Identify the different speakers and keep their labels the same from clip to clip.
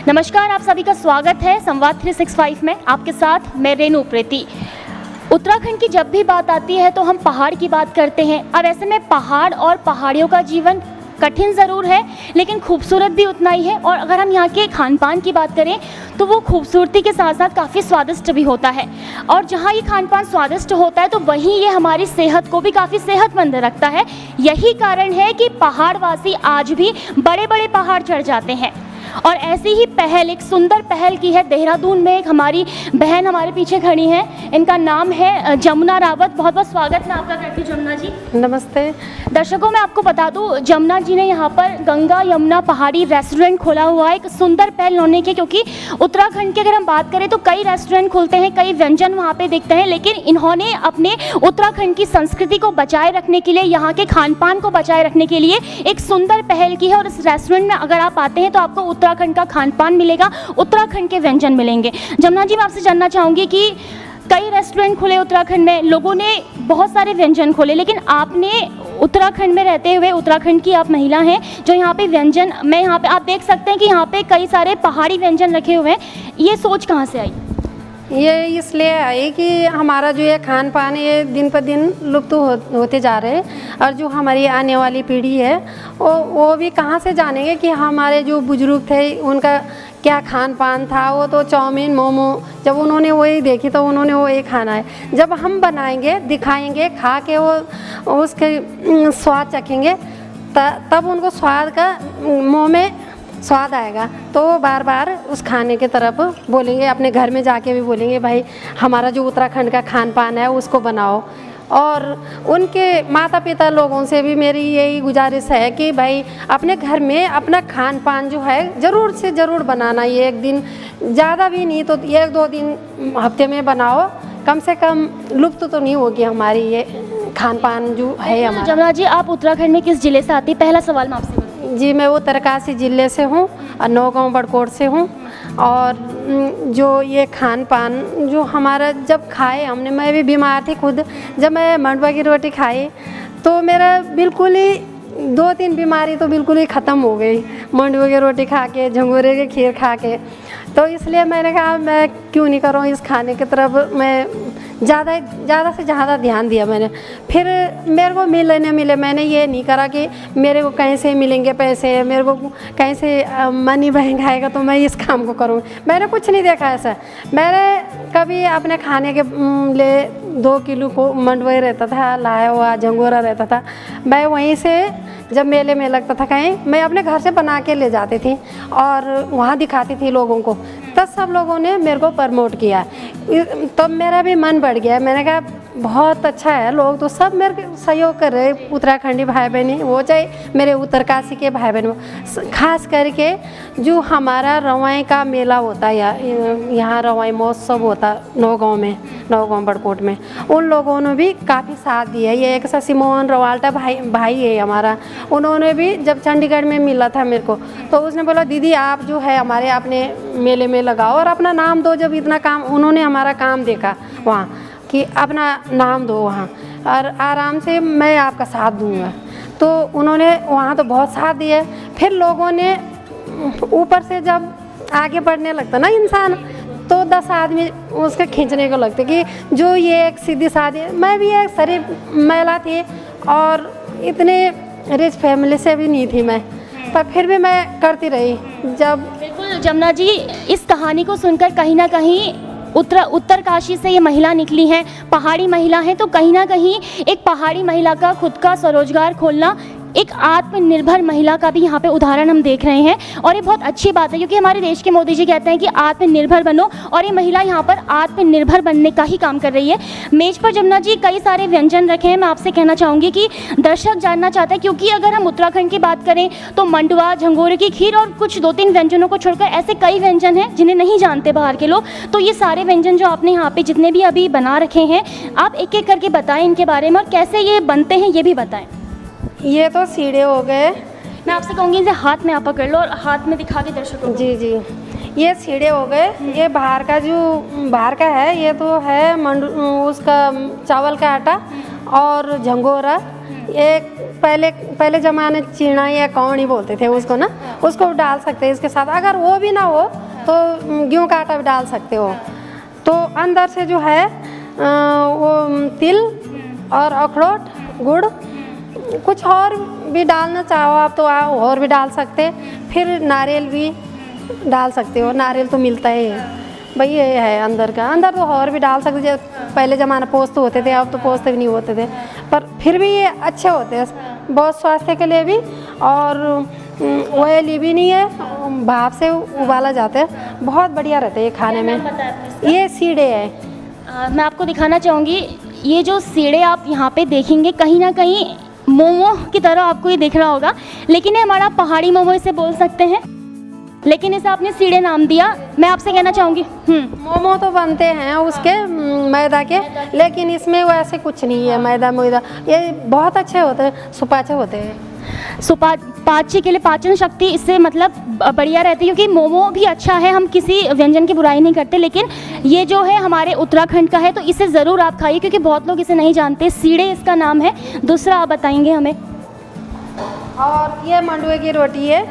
Speaker 1: नमस्कार, आप सभी का स्वागत है संवाद 365 में। आपके साथ मैं रेणु प्रीति। उत्तराखंड की जब भी बात आती है तो हम पहाड़ की बात करते हैं। अब ऐसे में पहाड़ और पहाड़ियों का जीवन कठिन ज़रूर है, लेकिन खूबसूरत भी उतना ही है। और अगर हम यहाँ के खान पान की बात करें तो वो खूबसूरती के साथ साथ काफ़ी स्वादिष्ट भी होता है। और जहाँ ये खान पान स्वादिष्ट होता है तो वहीं ये हमारी सेहत को भी काफ़ी सेहतमंद रखता है। यही कारण है कि पहाड़वासी आज भी बड़े बड़े पहाड़ चढ़ जाते हैं। और ऐसी ही पहल, एक सुंदर पहल की है देहरादून में। एक हमारी बहन हमारे पीछे खड़ी हैं, इनका नाम है जमुना रावत। बहुत बहुत स्वागत मैं आपका करती हूँ जमुना जी।
Speaker 2: नमस्ते
Speaker 1: दर्शकों, मैं आपको बता दूं, जमुना जी ने यहाँ पर गंगा यमुना पहाड़ी रेस्टोरेंट खोला हुआ है। एक सुंदर पहल होने की, क्योंकि उत्तराखंड की अगर हम बात करें तो कई रेस्टोरेंट खुलते हैं, कई व्यंजन वहाँ पे दिखते हैं, लेकिन इन्होंने अपने उत्तराखंड की संस्कृति को बचाए रखने के लिए, यहाँ के खान पान को बचाए रखने के लिए एक सुंदर पहल की है। और इस रेस्टोरेंट में अगर आप आते हैं तो आपको उत्तराखंड का खान पान मिलेगा, उत्तराखंड के व्यंजन मिलेंगे। जमुना जी, मैं आपसे जानना चाहूँगी कि कई रेस्टोरेंट खुले उत्तराखंड में, लोगों ने बहुत सारे व्यंजन खोले, लेकिन आपने उत्तराखंड में रहते हुए, उत्तराखंड की आप महिला हैं जो यहाँ पे व्यंजन, मैं यहाँ पे आप देख सकते हैं कि यहाँ पे कई सारे पहाड़ी व्यंजन रखे हुए हैं। ये सोच कहाँ से आई?
Speaker 2: ये इसलिए आई कि हमारा जो ये खान पान है ये दिन पर दिन लुप्त होते जा रहे हैं। और जो हमारी आने वाली पीढ़ी है वो भी कहाँ से जानेंगे कि हमारे जो बुजुर्ग थे उनका क्या खान पान था। वो तो चाउमीन मोमो, जब उन्होंने वही देखी तो उन्होंने वही खाना है। जब हम बनाएंगे, दिखाएंगे, खा के वो उसके स्वाद चखेंगे, तब उनको स्वाद का मुँह में स्वाद आएगा, तो वो बार बार उस खाने के तरफ बोलेंगे। अपने घर में जाके भी बोलेंगे भाई हमारा जो उत्तराखंड का खान पान है उसको बनाओ। और उनके माता पिता लोगों से भी मेरी यही गुजारिश है कि भाई अपने घर में अपना खान पान जो है ज़रूर से ज़रूर बनाना। ये एक दिन, ज़्यादा भी नहीं तो 1-2 दिन हफ्ते में बनाओ, कम से कम लुप्त तो नहीं होगी हमारी ये खान पान जो है हमारा।
Speaker 1: जमुना जी, आप उत्तराखंड में किस जिले से आती? पहला सवाल मैं आपसे।
Speaker 2: जी, मैं उत्तरकाशी ज़िले से हूँ और नौगांव बड़कोट से हूँ। और जो ये खान पान जो हमारा जब खाए हमने, मैं भी बीमार थी खुद, जब मैं मंडुआ की रोटी खाई तो मेरा बिल्कुल ही 2-3 बीमारी तो बिल्कुल ही ख़त्म हो गई, मंडुआ की रोटी खा के, झंगोरे की खीर खा के। तो इसलिए मैंने कहा मैं क्यों नहीं करूँ इस खाने की तरफ, मैं ज़्यादा से ज़्यादा ध्यान दिया मैंने। फिर मेरे को मिले न मिले, मैंने ये नहीं करा कि मेरे को कहीं से मिलेंगे पैसे, मेरे को कहीं से मनी बैंक आएगा तो मैं इस काम को करूँ। मैंने कुछ नहीं देखा ऐसा। मैंने कभी अपने खाने के लिए 2 किलो को मंडुआ रहता था, लाया हुआ झंगोरा रहता था, मैं वहीं से जब मेले में लगता था कहीं, मैं अपने घर से बना के ले जाती थी और वहाँ दिखाती थी लोगों को। तब सब लोगों ने मेरे को प्रमोट किया, तब मेरा भी मन बढ़ गया। मैंने कहा बहुत अच्छा है, लोग तो सब मेरे को सहयोग कर रहे, उत्तराखंडी भाई बहन वो, चाहे मेरे उत्तरकाशी के भाई बहन वो। खास करके जो हमारा रवाई का मेला होता है, यहाँ रवाई महोत्सव होता नौगांव में, नौगांव बड़कोट में, उन लोगों ने भी काफ़ी साथ दिया। ये एक शशि मोहन रवाल्टा भाई है हमारा, उन्होंने भी जब चंडीगढ़ में मिला था मेरे को तो उसने बोला दीदी आप जो है हमारे अपने मेले में लगाओ और अपना नाम दो। जब इतना काम उन्होंने हमारा काम देखा वहाँ कि अपना नाम दो वहाँ और आराम से मैं आपका साथ दूँगा, तो उन्होंने वहाँ तो बहुत साथ दिया। फिर लोगों ने ऊपर से जब आगे बढ़ने लगता ना इंसान, तो 10 आदमी उसके खींचने को लगते कि जो ये एक सीधी सादी। मैं भी एक शरीफ महिला थी और इतने रिच फैमिली से भी नहीं थी मैं, पर फिर भी मैं करती रही। जब
Speaker 1: बिल्कुल जमुना जी, इस कहानी को सुनकर कहीं ना कहीं उत्तरकाशी से ये महिला निकली हैं, पहाड़ी महिला हैं, तो कहीं ना कहीं एक पहाड़ी महिला का खुद का स्वरोजगार खोलना, एक आत्मनिर्भर महिला का भी यहाँ पे उदाहरण हम देख रहे हैं। और ये बहुत अच्छी बात है, क्योंकि हमारे देश के मोदी जी कहते हैं कि आत्मनिर्भर बनो, और ये महिला यहाँ पर आत्मनिर्भर बनने का ही काम कर रही है। मेज पर जमुना जी कई सारे व्यंजन रखे हैं। मैं आपसे कहना चाहूँगी कि दर्शक जानना चाहते हैं, क्योंकि अगर हम उत्तराखंड की बात करें तो मंडुआ, झंगोरे की खीर और कुछ 2-3 व्यंजनों को छोड़कर ऐसे कई व्यंजन हैं जिन्हें नहीं जानते बाहर के लोग। तो ये सारे व्यंजन जो आपने यहाँ पे जितने भी अभी बना रखे हैं, आप एक एक करके बताएं इनके बारे में और कैसे ये बनते हैं ये भी बताएं।
Speaker 2: ये तो सीढ़े हो गए।
Speaker 1: मैं आपसे कहूँगी इसे हाथ में आप पकड़ लो और हाथ में दिखा के दर्शकों को।
Speaker 2: जी जी, ये सीढ़े हो गए। ये बाहर का है, ये तो है उसका चावल का आटा और झंगोरा एक पहले ज़माने चीना या कौन ही बोलते थे उसको ना, उसको डाल सकते हैं इसके साथ। अगर वो भी ना हो तो गेहूँ का आटा भी डाल सकते हो। तो अंदर से जो है वो तिल और अखरोट, गुड़, कुछ और भी डालना चाहो आप तो आप और भी डाल सकते हैं। फिर नारियल भी डाल सकते हो, नारियल तो मिलता ही है भाई, ये है अंदर का। अंदर तो और भी डाल सकते, जैसे पहले ज़माना पोस्त होते थे, अब तो पोस्त भी नहीं होते थे, पर फिर भी ये अच्छे होते हैं बहुत स्वास्थ्य के लिए भी। और ऑयली भी नहीं है, भाप से उबाला जाता है, बहुत बढ़िया रहते हैं ये खाने में। ये सीढ़े है।
Speaker 1: मैं आपको दिखाना चाहूँगी, ये जो सीढ़े आप यहाँ पे देखेंगे कहीं ना कहीं मोमो की तरह आपको ये दिख रहा होगा, लेकिन ये हमारा पहाड़ी मोमो इसे बोल सकते हैं, लेकिन इसे आपने सीढ़े नाम दिया। मैं आपसे कहना चाहूँगी
Speaker 2: मोमो तो बनते हैं उसके मैदा के, लेकिन इसमें वैसे कुछ नहीं है मैदा मैदा। ये बहुत अच्छे होते हैं, सुपाचे होते हैं।
Speaker 1: पाची के लिए पाचन शक्ति इससे मतलब बढ़िया रहती है, क्योंकि मोमो भी अच्छा है, हम किसी व्यंजन की बुराई नहीं करते, लेकिन ये जो है हमारे उत्तराखंड का है तो इसे ज़रूर आप खाइए, क्योंकि बहुत लोग इसे नहीं जानते। सीढ़े इसका नाम है। दूसरा आप बताएंगे हमें?
Speaker 2: और ये मंडुए की रोटी है।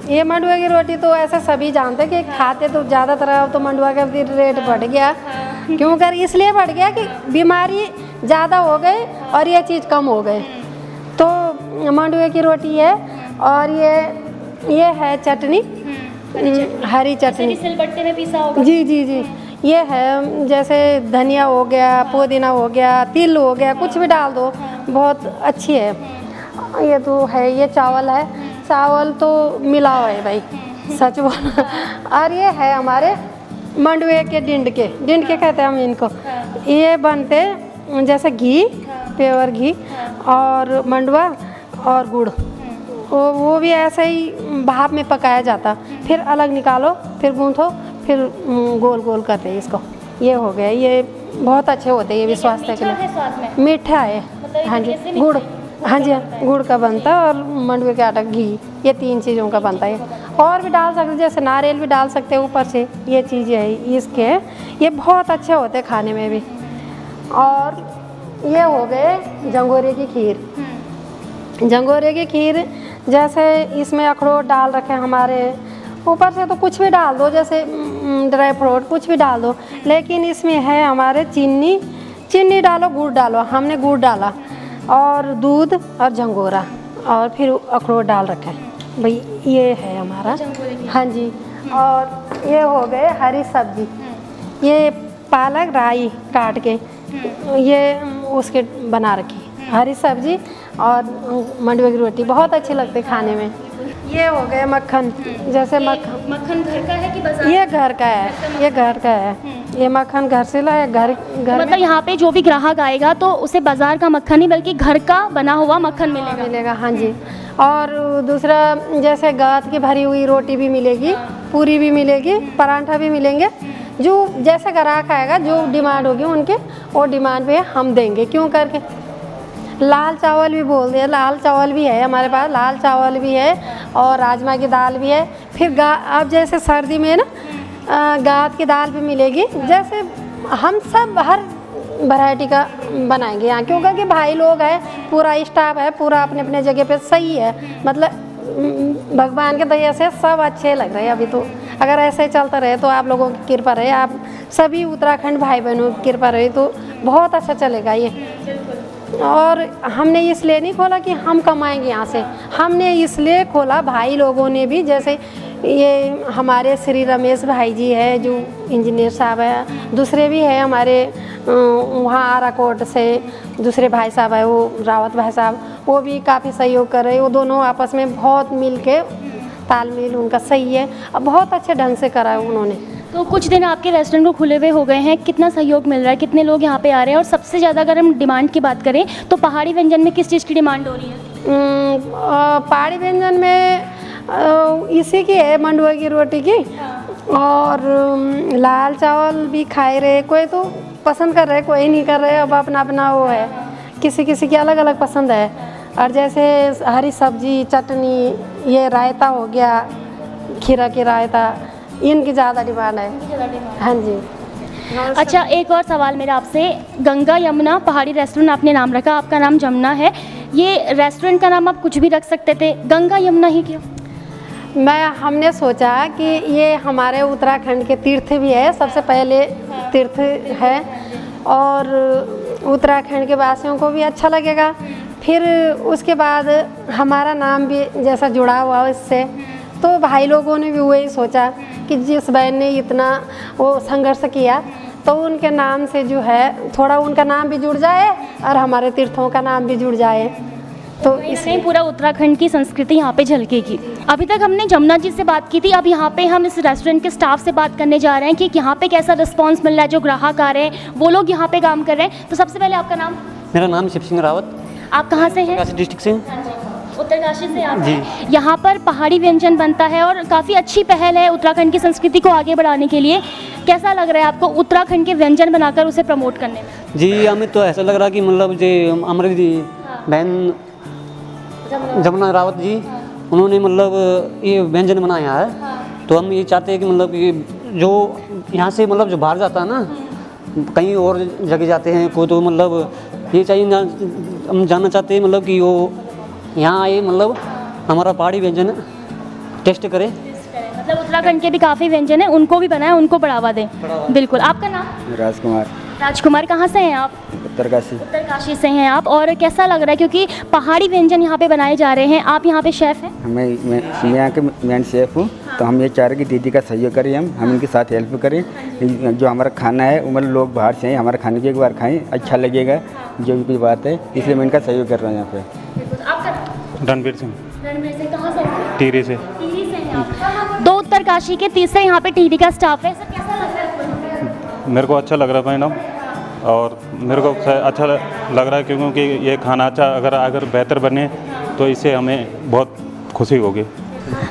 Speaker 2: ये मंडुए की रोटी तो ऐसे सभी जानते हैं कि खाते तो ज़्यादातर। अब तो मंडुआ का भी रेट बढ़ गया, क्यों कर इसलिए बढ़ गया कि बीमारी ज़्यादा हो गई और ये चीज़ कम हो गई। तो मंडुए की रोटी है। और ये है चटनी, हरी चटनी,
Speaker 1: सिलबट्टे में पीसा होगा।
Speaker 2: जी जी जी। ये है जैसे धनिया हो गया, पुदीना हो गया, तिल हो गया, कुछ भी डाल दो, बहुत अच्छी है। ये तो है, ये चावल है, चावल तो मिला हुआ है भाई, सच बोल। और ये है हमारे मंडुए के डिंड के कहते हैं हम इनको। ये बनते जैसे घी, प्योर घी और मंडुआ और गुड़, वो भी ऐसे ही भाप में पकाया जाता, फिर अलग निकालो, फिर गूंथो, फिर गोल गोल करते हैं इसको। ये हो गया। ये बहुत अच्छे होते हैं, ये भी स्वास्थ्य के लिए। मीठा है, हाँ जी। गुड़, हाँ जी, गुड़ का बनता है और मंडुए के आटा, घी, ये 3 चीज़ों का बनता है। और भी डाल सकते, जैसे नारियल भी डाल सकते हैं ऊपर से। ये चीज़ है इसके, ये बहुत अच्छे होते हैं खाने में भी। और ये हो गए जंगोरे की खीर। जंगोरे की खीर जैसे इसमें अखरोट डाल रखे हमारे, ऊपर से तो कुछ भी डाल दो, जैसे ड्राई फ्रूट कुछ भी डाल दो, लेकिन इसमें है हमारे चीनी डालो, गुड़ डालो, हमने गुड़ डाला, और दूध और झंगोरा, और फिर अखरोट डाल रखे भाई। ये है हमारा, हाँ जी। और ये हो गए हरी सब्जी, ये पालक राई काट के ये उसके बना रखी हरी सब्जी और मंडुए की रोटी, बहुत अच्छी लगती है खाने में। ये हो गए मक्खन, जैसे
Speaker 1: मक्खन घर का है कि बाजार?
Speaker 2: ये घर का है, ये घर का है। ये मक्खन घर से लाया, घर
Speaker 1: मतलब यहाँ पे जो भी ग्राहक आएगा तो उसे बाजार का मक्खन नहीं बल्कि घर का बना हुआ मक्खन मिलेगा।
Speaker 2: हाँ जी। और दूसरा जैसे गाद की भरी हुई रोटी भी मिलेगी, पूरी भी मिलेगी, पराठा भी मिलेंगे। जो जैसे ग्राहक आएगा, जो डिमांड होगी उनके, वो डिमांड पे हम देंगे, क्यों करके। लाल चावल भी बोल दिया, लाल चावल भी है हमारे पास, लाल चावल भी है और राजमा की दाल भी है। फिर अब जैसे सर्दी में ना गाद की दाल भी मिलेगी। जैसे हम सब हर वैरायटी का बनाएंगे यहाँ, क्योंकि भाई लोग हैं, पूरा स्टाफ है, पूरा अपने अपने जगह पे सही है। मतलब भगवान के दया से सब अच्छे लग रहे हैं अभी तो। अगर ऐसे चलता रहे तो आप लोगों की कृपा रहे, आप सभी उत्तराखंड भाई बहनों की कृपा रहे तो बहुत अच्छा चलेगा ये। और हमने इसलिए नहीं खोला कि हम कमाएंगे यहाँ से, हमने इसलिए खोला, भाई लोगों ने भी, जैसे ये हमारे श्री रमेश भाई जी है जो इंजीनियर साहब है, दूसरे भी है हमारे वहाँ आराकोट से दूसरे भाई साहब है, वो रावत भाई साहब, वो भी काफ़ी सहयोग कर रहे हैं। वो दोनों आपस में बहुत मिल के, तालमेल उनका सही है, अब बहुत अच्छे ढंग से करा है उन्होंने।
Speaker 1: तो कुछ दिन आपके रेस्टोरेंट को खुले हुए हो गए हैं, कितना सहयोग मिल रहा है, कितने लोग यहाँ पे आ रहे हैं? और सबसे ज़्यादा अगर हम डिमांड की बात करें तो पहाड़ी व्यंजन में किस चीज़ की डिमांड हो रही है?
Speaker 2: पहाड़ी व्यंजन में इसी की है, मंडुआ की रोटी की। और लाल चावल भी खाए रहे, कोई तो पसंद कर रहे, कोई नहीं कर रहे, अब अपना अपना वो है, किसी किसी की अलग अलग पसंद है। और जैसे हरी सब्जी, चटनी, ये रायता हो गया, खीरा की रायता, इनकी ज़्यादा डिमांड है। हाँ जी।
Speaker 1: अच्छा, एक और सवाल मेरा आपसे, गंगा यमुना पहाड़ी रेस्टोरेंट आपने नाम रखा, आपका नाम जमुना है, ये रेस्टोरेंट का नाम आप कुछ भी रख सकते थे, गंगा यमुना ही क्यों?
Speaker 2: हमने सोचा कि ये हमारे उत्तराखंड के तीर्थ भी है, सबसे पहले तीर्थ है और उत्तराखंड के वासियों को भी अच्छा लगेगा। फिर उसके बाद हमारा नाम भी जैसा जुड़ा हुआ हो इससे, तो भाई लोगों ने भी वही सोचा कि जिस बहन ने इतना वो संघर्ष किया तो उनके नाम से जो है थोड़ा उनका नाम भी जुड़ जाए और हमारे तीर्थों का नाम भी जुड़ जाए, तो
Speaker 1: इसमें पूरा उत्तराखंड की संस्कृति यहाँ पे झलकेगी। अभी तक हमने जमुना जी से बात की थी, अब यहाँ पे हम इस रेस्टोरेंट के स्टाफ से बात करने जा रहे हैं कि यहाँ पे कैसा रिस्पांस मिल रहा है, जो ग्राहक आ रहे हैं वो लोग यहाँ पे काम कर रहे हैं। तो सबसे पहले आपका नाम?
Speaker 3: मेरा नाम शिव सिंह रावत,
Speaker 1: आप कहाँ से हैं?
Speaker 3: उत्तरकाशी डिस्ट्रिक्ट से।
Speaker 1: उत्तरकाशी से आप हैं। यहाँ पर पहाड़ी व्यंजन बनता है और काफ़ी अच्छी पहल है उत्तराखंड की संस्कृति को आगे बढ़ाने के लिए। कैसा लग रहा है आपको उत्तराखंड के व्यंजन बनाकर उसे प्रमोट करने में?
Speaker 3: जी हमें तो ऐसा लग रहा कि मतलब जो हमारी बहन जमुना रावत जी उन्होंने मतलब ये व्यंजन बनाया है, तो हम ये चाहते हैं कि मतलब ये जो यहाँ से मतलब जो बाहर जाता है ना, कहीं और जगह जाते हैं कोई, तो मतलब ये चाहिए हम जानना चाहते हैं मतलब कि वो यहाँ आए, मतलब हमारा पहाड़ी व्यंजन टेस्ट करे।
Speaker 1: मतलब उत्तराखंड के भी काफ़ी व्यंजन हैं, उनको भी बनाए, उनको बढ़ावा दें। बिल्कुल। आपका नाम?
Speaker 4: राजकुमार।
Speaker 1: राजकुमार, कहाँ से हैं आप?
Speaker 4: उत्तरकाशी।
Speaker 1: उत्तरकाशी से हैं आप। और कैसा लग रहा है, क्योंकि पहाड़ी व्यंजन यहाँ पे बनाए जा रहे हैं, आप यहाँ पे शेफ़ हैं?
Speaker 4: मैं यहाँ के मेन शेफ़ हूँ। तो हम ये चाह रहे हैं कि दीदी का सहयोग करें, हम इनके साथ हेल्प करें। जो हमारा खाना है वो मतलब लोग बाहर से हैं, हमारे खाने की एक बार खाएं, अच्छा लगेगा, जो भी कोई बात है, इसलिए मैं इनका सहयोग कर रहा हूँ यहाँ पे।
Speaker 1: आपका?
Speaker 5: रणवीर सिंह।
Speaker 1: रणवीर सिंह, कहाँ से?
Speaker 5: टिहरी से।
Speaker 1: टिहरी से हैं आप। दो उत्तरकाशी के, तीसरे यहाँ पे टिहरी का स्टाफ है। सर कैसा लग रहा है आपको?
Speaker 5: मेरे को अच्छा लग रहा है मैडम, और मेरे को अच्छा लग रहा है क्योंकि ये खाना अच्छा अगर बेहतर बने तो इससे हमें बहुत खुशी होगी।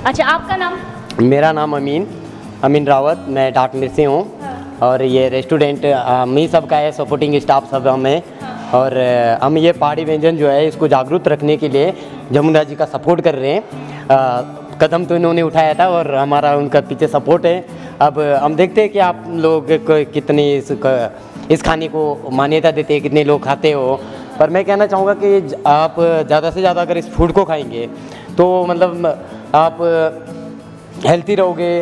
Speaker 1: अच्छा, आपका नाम?
Speaker 6: मेरा नाम अमीन रावत, मैं डाकनिर से हूँ और ये रेस्टोरेंट हम ही सबका है, सपोर्टिंग स्टाफ सब हम हैं। और हम ये पहाड़ी व्यंजन जो है इसको जागरूक रखने के लिए जमुना जी का सपोर्ट कर रहे हैं। कदम तो इन्होंने उठाया था और हमारा उनका पीछे सपोर्ट है। अब हम देखते हैं कि आप लोग कितनी इस खाने को मान्यता देते हैं, कितने लोग खाते हो। पर मैं कहना चाहूँगा कि आप ज़्यादा से ज़्यादा अगर इस फूड को खाएंगे तो मतलब आप हेल्थी रहोगे,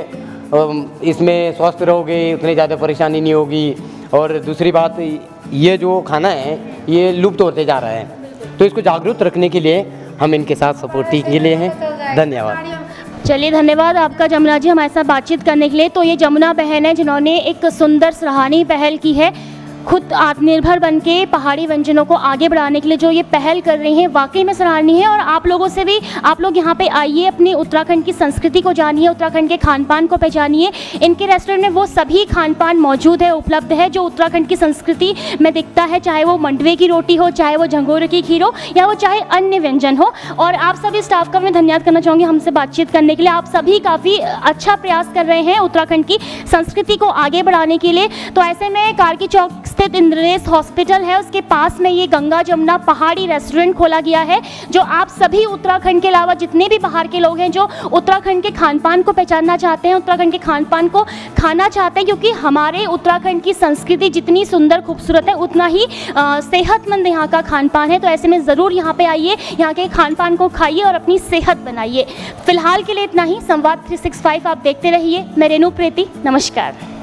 Speaker 6: इसमें स्वस्थ रहोगे, उतनी ज़्यादा परेशानी नहीं होगी। और दूसरी बात, ये जो खाना है ये लुप्त होते जा रहा है, तो इसको जागरूक रखने के लिए हम इनके साथ सपोर्टिंग के लिए हैं। धन्यवाद।
Speaker 1: चलिए, धन्यवाद आपका जमुना जी हमारे साथ बातचीत करने के लिए। तो ये जमुना बहन है जिन्होंने एक सुंदर सराहनीय पहल की है, खुद आत्मनिर्भर बन के पहाड़ी व्यंजनों को आगे बढ़ाने के लिए जो ये पहल कर रही हैं, वाकई में सराहनीय है। और आप लोगों से भी, आप लोग यहाँ पे आइए, अपनी उत्तराखंड की संस्कृति को जानिए, उत्तराखंड के खान पान को पहचानिए। इनके रेस्टोरेंट में वो सभी खान पान मौजूद है, उपलब्ध है, जो उत्तराखंड की संस्कृति में दिखता है, चाहे वो मंडवे की रोटी हो, चाहे वो झंगोरे की खीर हो, या वो चाहे अन्य व्यंजन हो। और आप सभी स्टाफ का मैं धन्यवाद करना चाहूँगी हमसे बातचीत करने के लिए। आप सभी काफ़ी अच्छा प्रयास कर रहे हैं उत्तराखंड की संस्कृति को आगे बढ़ाने के लिए। तो ऐसे में कारगी चौक स्थित इंद्रनेश हॉस्पिटल है, उसके पास में ये गंगा जमुना पहाड़ी रेस्टोरेंट खोला गया है, जो आप सभी उत्तराखंड के अलावा जितने भी बाहर के लोग हैं जो उत्तराखंड के खान पान को पहचानना चाहते हैं, उत्तराखंड के खान पान को खाना चाहते हैं, क्योंकि हमारे उत्तराखंड की संस्कृति जितनी सुंदर खूबसूरत है उतना ही सेहतमंद यहाँ का खान पान है। तो ऐसे में ज़रूर यहाँ पे आइए, यहाँ के खान पान को खाइए और अपनी सेहत बनाइए। फिलहाल के लिए इतना ही। संवाद 365 आप देखते रहिए। मैं रेणु प्रीति, नमस्कार।